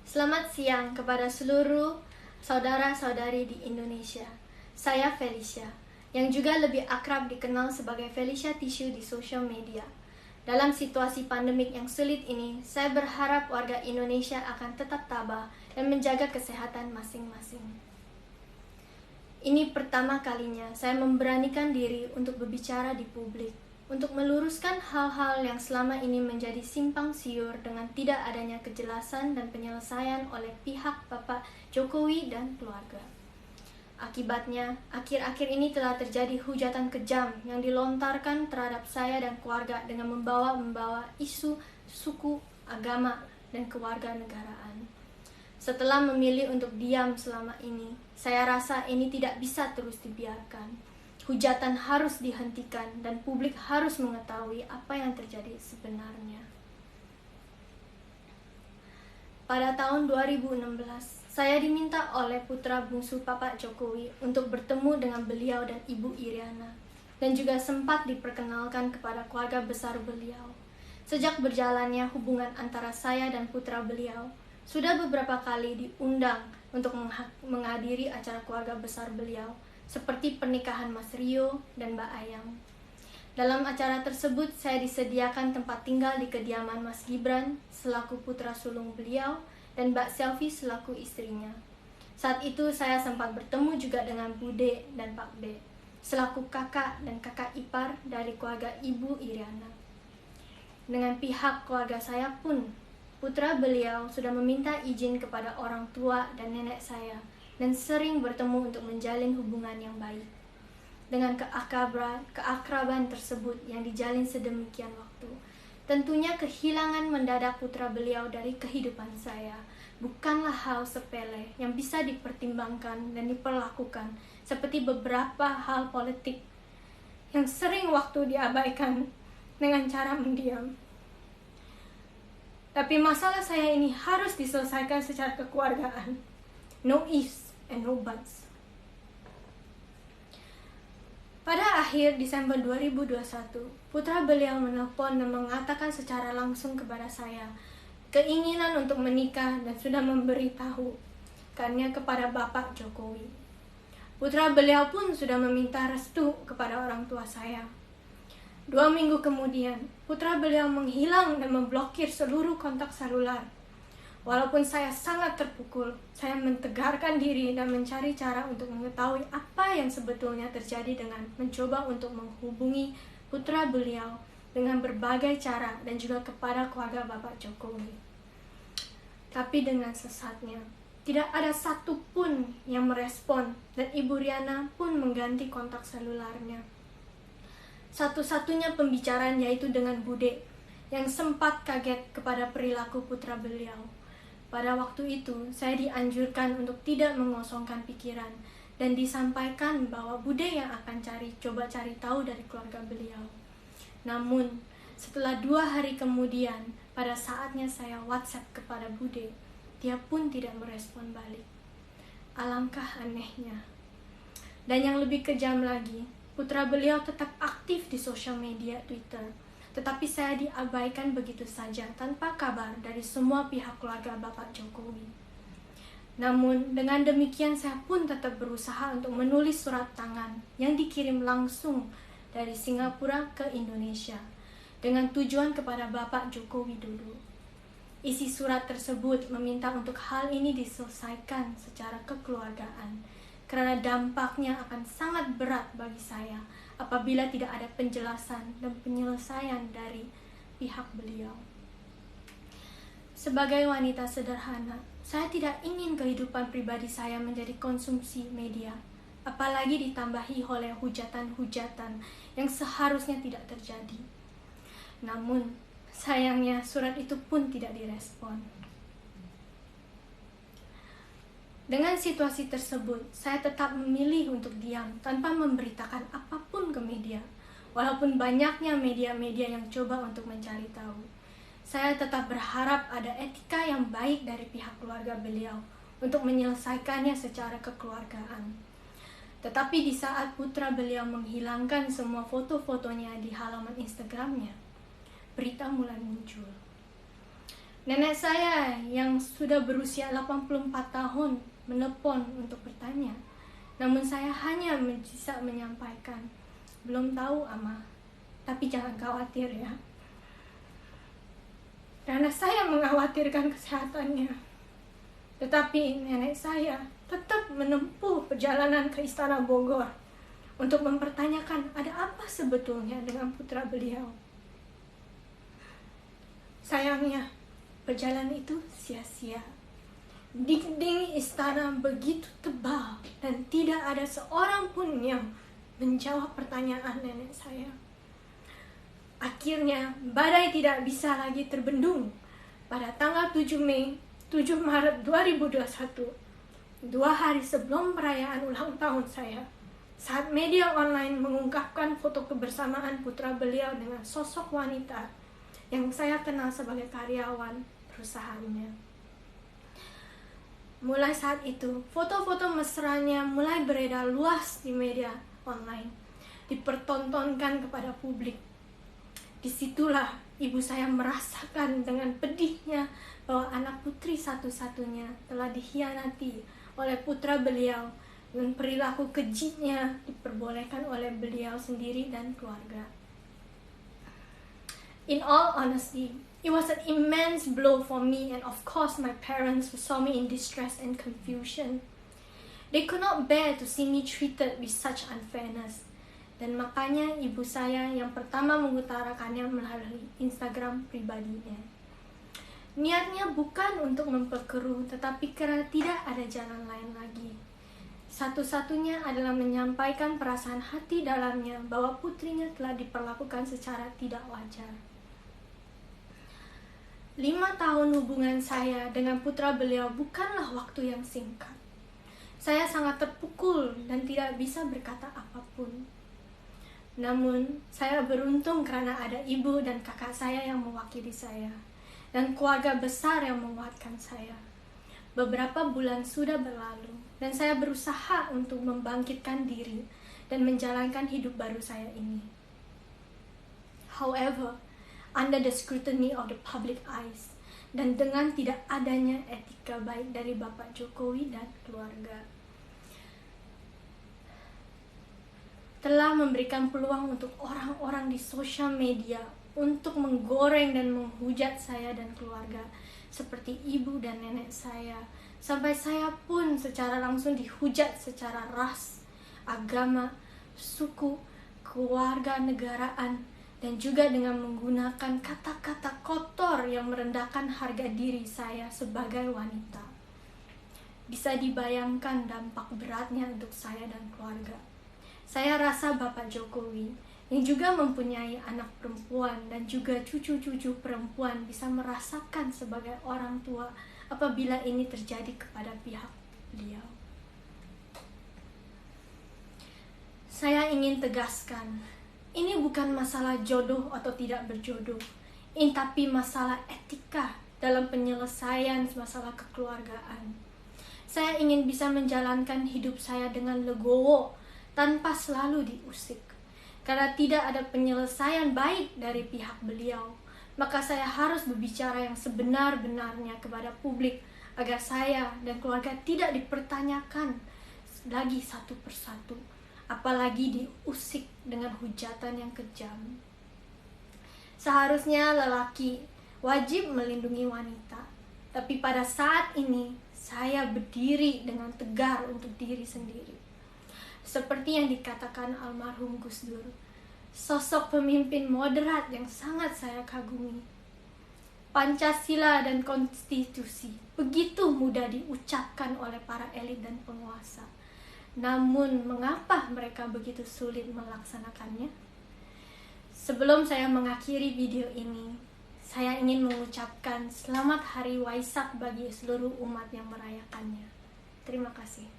Selamat siang kepada seluruh saudara-saudari di Indonesia. Saya Felicia, yang juga lebih akrab dikenal sebagai Felicia Tissue di sosial media. Dalam situasi pandemik yang sulit ini, saya berharap warga Indonesia akan tetap tabah dan menjaga kesehatan masing-masing. Ini pertama kalinya saya memberanikan diri untuk berbicara di publik, untuk meluruskan hal-hal yang selama ini menjadi simpang siur dengan tidak adanya kejelasan dan penyelesaian oleh pihak Bapak Jokowi dan keluarga. Akibatnya, akhir-akhir ini telah terjadi hujatan kejam yang dilontarkan terhadap saya dan keluarga dengan membawa isu suku, agama, dan kewarganegaraan. Setelah memilih untuk diam selama ini, saya rasa ini tidak bisa terus dibiarkan. Hujatan harus dihentikan dan publik harus mengetahui apa yang terjadi sebenarnya. Pada tahun 2016, saya diminta oleh putra bungsu Bapak Jokowi untuk bertemu dengan beliau dan Ibu Iriana, dan juga sempat diperkenalkan kepada keluarga besar beliau. Sejak berjalannya hubungan antara saya dan putra beliau, sudah beberapa kali diundang untuk menghadiri acara keluarga besar beliau, seperti pernikahan Mas Rio dan Mbak Ayang. Dalam acara tersebut, saya disediakan tempat tinggal di kediaman Mas Gibran selaku putra sulung beliau dan Mbak Selvi selaku istrinya. Saat itu saya sempat bertemu juga dengan Bude dan Pak D selaku kakak dan kakak ipar dari keluarga Ibu Iriana. Dengan pihak keluarga saya pun, putra beliau sudah meminta izin kepada orang tua dan nenek saya dan sering bertemu untuk menjalin hubungan yang baik. Dengan keakraban tersebut yang dijalin sedemikian waktu, tentunya kehilangan mendadak putra beliau dari kehidupan saya bukanlah hal sepele yang bisa dipertimbangkan dan diperlakukan seperti beberapa hal politik yang sering waktu diabaikan dengan cara mendiam. Tapi masalah saya ini harus diselesaikan secara kekeluargaan. No ifs and no buts. Pada akhir Desember 2021, putra beliau menelpon dan mengatakan secara langsung kepada saya keinginan untuk menikah dan sudah memberitahu kannya kepada Bapak Jokowi. Putra beliau pun sudah meminta restu kepada orang tua saya. 2 minggu kemudian, putra beliau menghilang dan memblokir seluruh kontak seluler. Walaupun saya sangat terpukul, saya mentegarkan diri dan mencari cara untuk mengetahui apa yang sebetulnya terjadi dengan mencoba untuk menghubungi putra beliau dengan berbagai cara dan juga kepada keluarga Bapak Jokowi. Tapi dengan sesatnya, tidak ada satupun yang merespon dan Ibu Riana pun mengganti kontak selulernya. Satu-satunya pembicaraan yaitu dengan Bude yang sempat kaget kepada perilaku putra beliau. Pada waktu itu, saya dianjurkan untuk tidak mengosongkan pikiran dan disampaikan bahwa Bude yang akan coba cari tahu dari keluarga beliau. Namun, setelah 2 hari kemudian, pada saatnya saya WhatsApp kepada Bude, dia pun tidak merespon balik. Alangkah anehnya. Dan yang lebih kejam lagi, putra beliau tetap aktif di sosial media Twitter, tetapi saya diabaikan begitu saja tanpa kabar dari semua pihak keluarga Bapak Jokowi. Namun, dengan demikian saya pun tetap berusaha untuk menulis surat tangan yang dikirim langsung dari Singapura ke Indonesia dengan tujuan kepada Bapak Joko Widodo. Isi surat tersebut meminta untuk hal ini diselesaikan secara kekeluargaan karena dampaknya akan sangat berat bagi saya apabila tidak ada penjelasan dan penyelesaian dari pihak beliau. Sebagai wanita sederhana, saya tidak ingin kehidupan pribadi saya menjadi konsumsi media, apalagi ditambahi oleh hujatan-hujatan yang seharusnya tidak terjadi. Namun, sayangnya surat itu pun tidak direspon. Dengan situasi tersebut, saya tetap memilih untuk diam tanpa memberitakan apapun ke media. Walaupun banyaknya media-media yang coba untuk mencari tahu, saya tetap berharap ada etika yang baik dari pihak keluarga beliau untuk menyelesaikannya secara kekeluargaan. Tetapi di saat putra beliau menghilangkan semua foto-fotonya di halaman Instagramnya, berita mulai muncul. Nenek saya yang sudah berusia 84 tahun menelpon untuk bertanya. Namun saya hanya bisa menyampaikan, belum tahu Ama, tapi jangan khawatir ya. Karena saya mengkhawatirkan kesehatannya. Tetapi nenek saya tetap menempuh perjalanan ke Istana Bogor untuk mempertanyakan ada apa sebetulnya dengan putra beliau. Sayangnya, perjalanan itu sia-sia. Dinding istana begitu tebal dan tidak ada seorang pun yang menjawab pertanyaan nenek saya. Akhirnya, badai tidak bisa lagi terbendung. Pada tanggal 7 Maret 2021, 2 hari sebelum perayaan ulang tahun saya, saat media online mengungkapkan foto kebersamaan putra beliau dengan sosok wanita yang saya kenal sebagai karyawan perusahaannya. Mulai saat itu, foto-foto mesranya mulai beredar luas di media online, dipertontonkan kepada publik. Disitulah ibu saya merasakan dengan pedihnya bahwa anak putri satu-satunya telah dikhianati oleh putra beliau, dan perilaku kejitnya diperbolehkan oleh beliau sendiri dan keluarga. In all honesty, it was an immense blow for me and of course my parents who saw me in distress and confusion. They could not bear to see me treated with such unfairness. Dan makanya ibu saya yang pertama mengutarakannya melalui Instagram pribadinya. Niatnya bukan untuk memperkeruh, tetapi karena tidak ada jalan lain lagi. Satu-satunya adalah menyampaikan perasaan hati dalamnya bahwa putrinya telah diperlakukan secara tidak wajar. 5 tahun hubungan saya dengan putra beliau bukanlah waktu yang singkat. Saya sangat terpukul dan tidak bisa berkata apapun. Namun, saya beruntung karena ada ibu dan kakak saya yang mewakili saya, dan keluarga besar yang menguatkan saya. Beberapa bulan sudah berlalu, dan saya berusaha untuk membangkitkan diri dan menjalankan hidup baru saya ini. However, under the scrutiny of the public eyes, dan dengan tidak adanya etika baik dari Bapak Jokowi dan keluarga, telah memberikan peluang untuk orang-orang di sosial media untuk menggoreng dan menghujat saya dan keluarga, seperti ibu dan nenek saya, sampai saya pun secara langsung dihujat secara ras, agama, suku, kewarganegaraan, dan juga dengan menggunakan kata-kata kotor yang merendahkan harga diri saya sebagai wanita. Bisa dibayangkan dampak beratnya untuk saya dan keluarga. Saya rasa Bapak Jokowi yang juga mempunyai anak perempuan dan juga cucu-cucu perempuan bisa merasakan sebagai orang tua apabila ini terjadi kepada pihak beliau. Saya ingin tegaskan, ini bukan masalah jodoh atau tidak berjodoh, ini tapi masalah etika dalam penyelesaian masalah kekeluargaan. Saya ingin bisa menjalankan hidup saya dengan legowo tanpa selalu diusik. Karena tidak ada penyelesaian baik dari pihak beliau, maka saya harus berbicara yang sebenar-benarnya kepada publik agar saya dan keluarga tidak dipertanyakan lagi satu persatu, apalagi diusik dengan hujatan yang kejam. Seharusnya lelaki wajib melindungi wanita, tapi pada saat ini saya berdiri dengan tegar untuk diri sendiri. Seperti yang dikatakan almarhum Gus Dur, sosok pemimpin moderat yang sangat saya kagumi. Pancasila dan konstitusi begitu mudah diucapkan oleh para elit dan penguasa. Namun, mengapa mereka begitu sulit melaksanakannya? Sebelum saya mengakhiri video ini, saya ingin mengucapkan selamat Hari Waisak bagi seluruh umat yang merayakannya. Terima kasih.